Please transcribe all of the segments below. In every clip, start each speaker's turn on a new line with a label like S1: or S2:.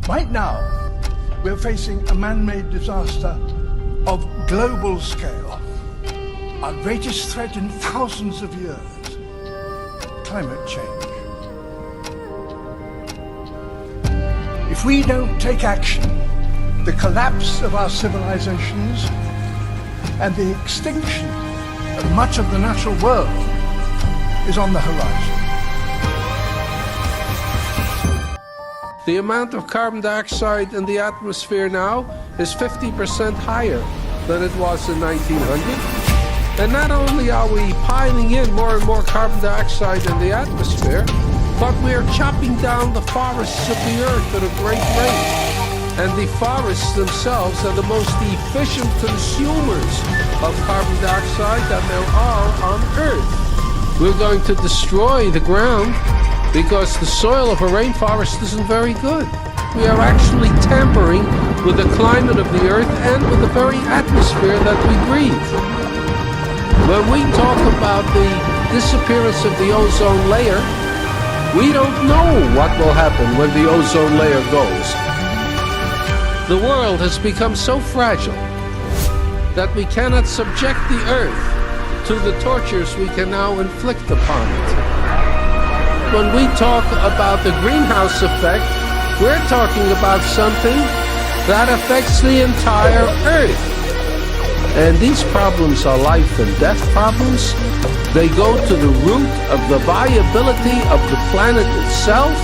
S1: Right now, we're facing a man-made disaster of global scale, our greatest threat in thousands of years, climate change. If we don't take action, the collapse of our civilizations and the extinction of much of the natural world is on the horizon.
S2: The amount of carbon dioxide in the atmosphere now is 50% higher than it was in 1900. And not only are we piling in more and more carbon dioxide in the atmosphere, but we are chopping down the forests of the earth at a great rate. And the forests themselves are the most efficient consumers of carbon dioxide that there are on Earth. We're going to destroy the ground because the soil of a rainforest isn't very good. We are actually tampering with the climate of the Earth and with the very atmosphere that we breathe. When we talk about the disappearance of the ozone layer, we don't know what will happen when the ozone layer goes. The world has become so fragile that we cannot subject the Earth to the tortures we can now inflict upon it. When we talk about the greenhouse effect, we're talking about something that affects the entire Earth. And these problems are life and death problems. They go to the root of the viability of the planet itself.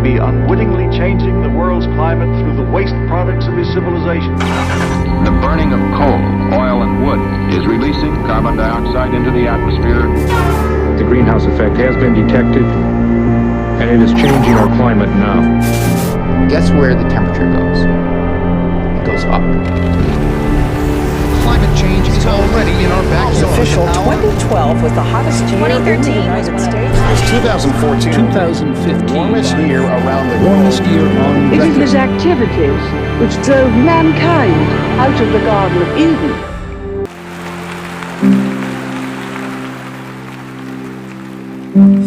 S3: Be unwittingly changing the world's climate through the waste products of his civilization.
S4: The burning of coal, oil, and wood is releasing carbon dioxide into the atmosphere.
S5: The greenhouse effect has been detected, and it is changing our climate now.
S6: Guess where the temperature goes? It goes up.
S7: Climate change is already in our backyard.
S8: Official 2012 was the hottest year in the United States.
S3: It's 2014.
S9: 2015.
S3: Warmest year around the world.
S9: Warmest year on record.
S10: It is his activities which drove mankind out of the Garden of Eden.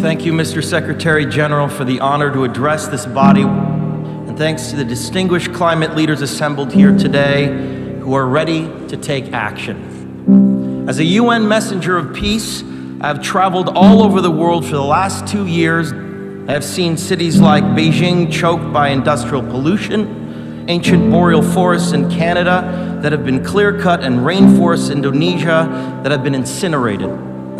S11: Thank you, Mr. Secretary General, for the honor to address this body. And thanks to the distinguished climate leaders assembled here today who are ready to take action. As a UN messenger of peace, I have traveled all over the world for the last 2 years. I have seen cities like Beijing choked by industrial pollution, ancient boreal forests in Canada that have been clear-cut, and rainforests in Indonesia that have been incinerated.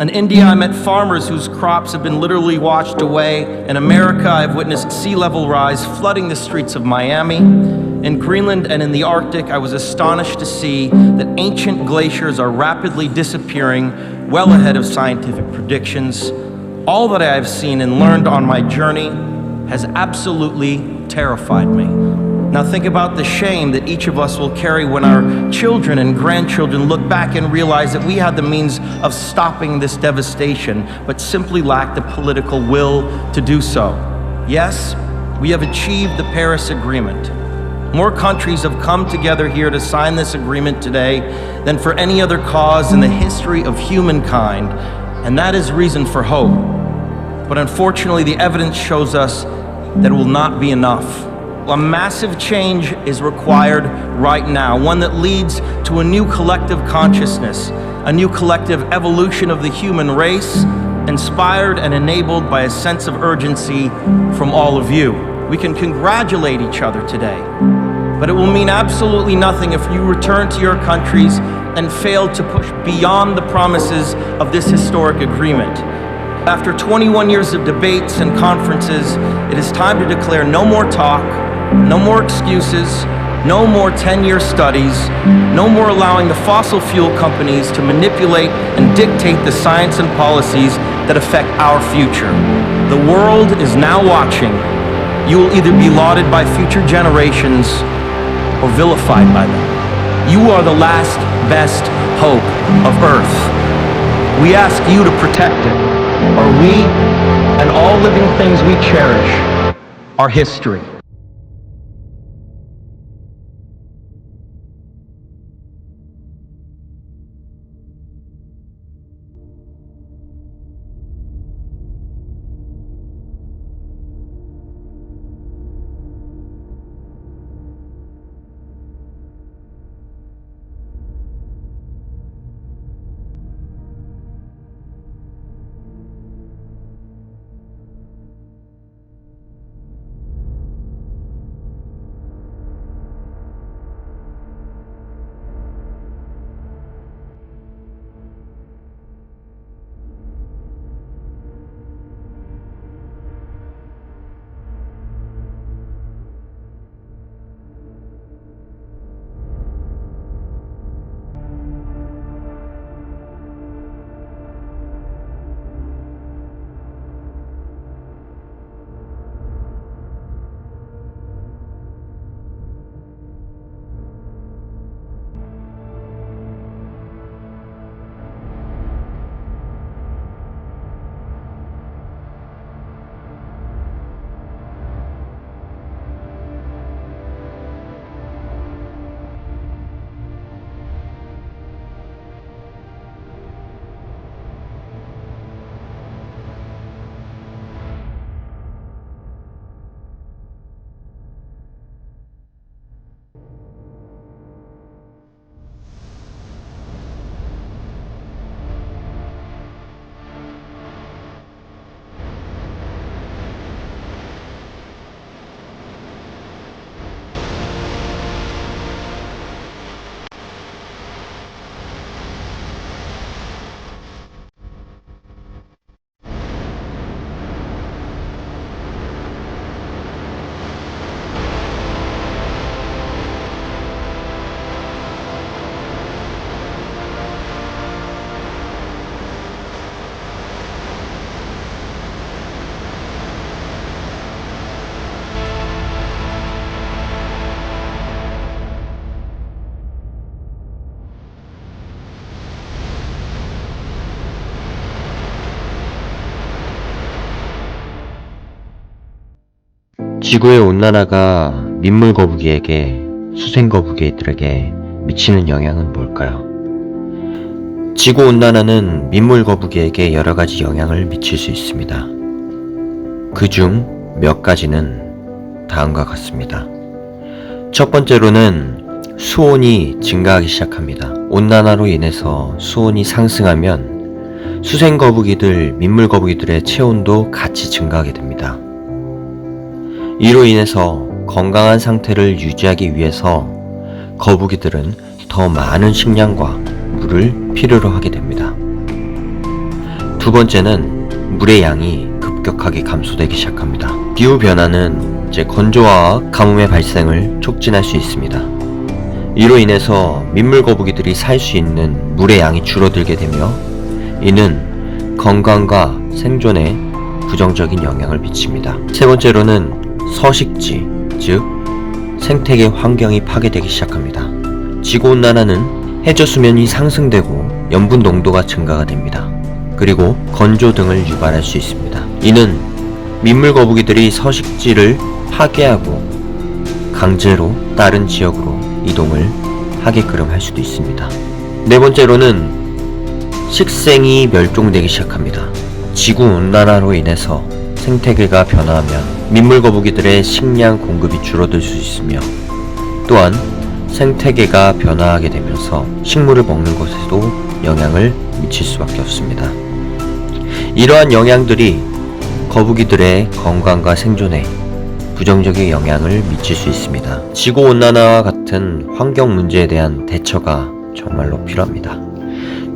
S11: In India, I met farmers whose crops have been literally washed away. In America, I've witnessed sea level rise flooding the streets of Miami. In Greenland and in the Arctic, I was astonished to see that ancient glaciers are rapidly disappearing, well ahead of scientific predictions. All that I have seen and learned on my journey has absolutely terrified me. Now think about the shame that each of us will carry when our children and grandchildren look back and realize that we had the means of stopping this devastation, but simply lacked the political will to do so. Yes, we have achieved the Paris Agreement. More countries have come together here to sign this agreement today than for any other cause in the history of humankind, and that is reason for hope. But unfortunately, the evidence shows us that it will not be enough. A massive change is required right now, one that leads to a new collective consciousness, a new collective evolution of the human race, inspired and enabled by a sense of urgency from all of you. We can congratulate each other today, but it will mean absolutely nothing if you return to your countries and fail to push beyond the promises of this historic agreement. After 21 years of debates and conferences, it is time to declare no more talk, no more excuses, no more 10-year studies, no more allowing the fossil fuel companies to manipulate and dictate the science and policies that affect our future. The world is now watching. You will either be lauded by future generations or vilified by them. You are the last best hope of Earth. We ask you to protect it, or we and all living things we cherish are history.
S9: 지구의 온난화가 민물 거북이에게, 수생 거북이들에게 미치는 영향은 뭘까요? 지구 온난화는 민물 거북이에게 여러 가지 영향을 미칠 수 있습니다. 그중 몇 가지는 다음과 같습니다. 첫 번째로는 수온이 증가하기 시작합니다. 온난화로 인해서 수온이 상승하면 수생 거북이들, 민물 거북이들의 체온도 같이 증가하게 됩니다. 이로 인해서 건강한 상태를 유지하기 위해서 거북이들은 더 많은 식량과 물을 필요로 하게 됩니다. 두 번째는 물의 양이 급격하게 감소되기 시작합니다. 기후변화는 건조화와 가뭄의 발생을 촉진할 수 있습니다. 이로 인해서 민물 거북이들이 살 수 있는 물의 양이 줄어들게 되며 이는 건강과 생존에 부정적인 영향을 미칩니다. 세 번째로는 서식지, 즉 생태계 환경이 파괴되기 시작합니다. 지구온난화는 해저 수면이 상승되고 염분 농도가 증가가 됩니다. 그리고 건조 등을 유발할 수 있습니다. 이는 민물 거북이들이 서식지를 파괴하고 강제로 다른 지역으로 이동을 하게끔 할 수도 있습니다. 네 번째로는 식생이 멸종되기 시작합니다. 지구온난화로 인해서 생태계가 변화하면 민물 거북이들의 식량 공급이 줄어들 수 있으며 또한 생태계가 변화하게 되면서 식물을 먹는 것에도 영향을 미칠 수밖에 없습니다. 이러한 영향들이 거북이들의 건강과 생존에 부정적인 영향을 미칠 수 있습니다. 지구온난화와 같은 환경 문제에 대한 대처가 정말로 필요합니다.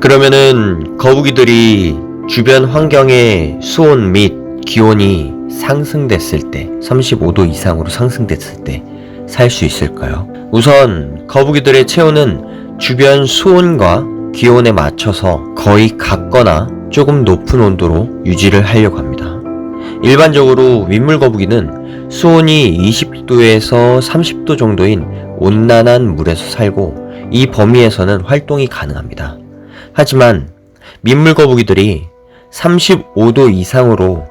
S9: 그러면은 거북이들이 주변 환경의 수온 및 기온이 상승됐을 때, 35도 이상으로 상승됐을 때 살 수 있을까요? 우선 거북이들의 체온은 주변 수온과 기온에 맞춰서 거의 같거나 조금 높은 온도로 유지를 하려고 합니다. 일반적으로 민물 거북이는 수온이 20도에서 30도 정도인 온난한 물에서 살고 이 범위에서는 활동이 가능합니다. 하지만 민물거북이들이 35도 이상으로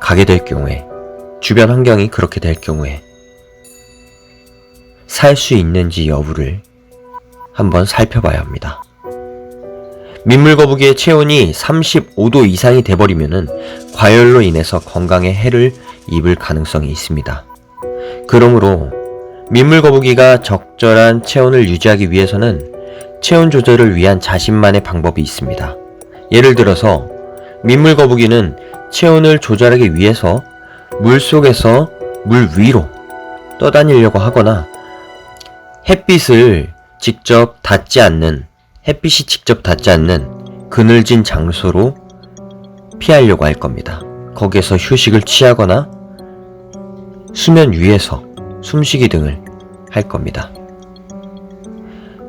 S9: 가게 될 경우에, 주변 환경이 그렇게 될 경우에 살 수 있는지 여부를 한번 살펴봐야 합니다. 민물거북이의 체온이 35도 이상이 돼버리면은 과열로 인해서 건강에 해를 입을 가능성이 있습니다. 그러므로 민물거북이가 적절한 체온을 유지하기 위해서는 체온 조절을 위한 자신만의 방법이 있습니다. 예를 들어서 민물거북이는 체온을 조절하기 위해서 물속에서 물 위로 떠다니려고 하거나 햇빛이 직접 닿지 않는 그늘진 장소로 피하려고 할 겁니다. 거기에서 휴식을 취하거나 수면 위에서 숨쉬기 등을 할 겁니다.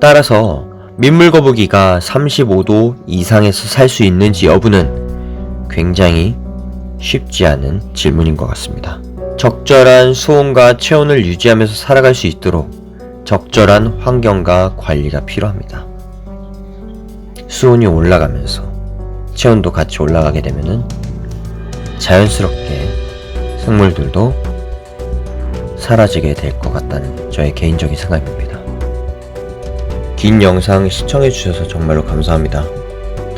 S9: 따라서 민물거북이가 35도 이상에서 살 수 있는지 여부는 굉장히 쉽지 않은 질문인 것 같습니다. 적절한 수온과 체온을 유지하면서 살아갈 수 있도록 적절한 환경과 관리가 필요합니다. 수온이 올라가면서 체온도 같이 올라가게 되면은 자연스럽게 생물들도 사라지게 될 것 같다는 저의 개인적인 생각입니다. 긴 영상 시청해주셔서 정말로 감사합니다.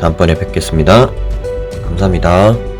S9: 다음번에 뵙겠습니다. 감사합니다.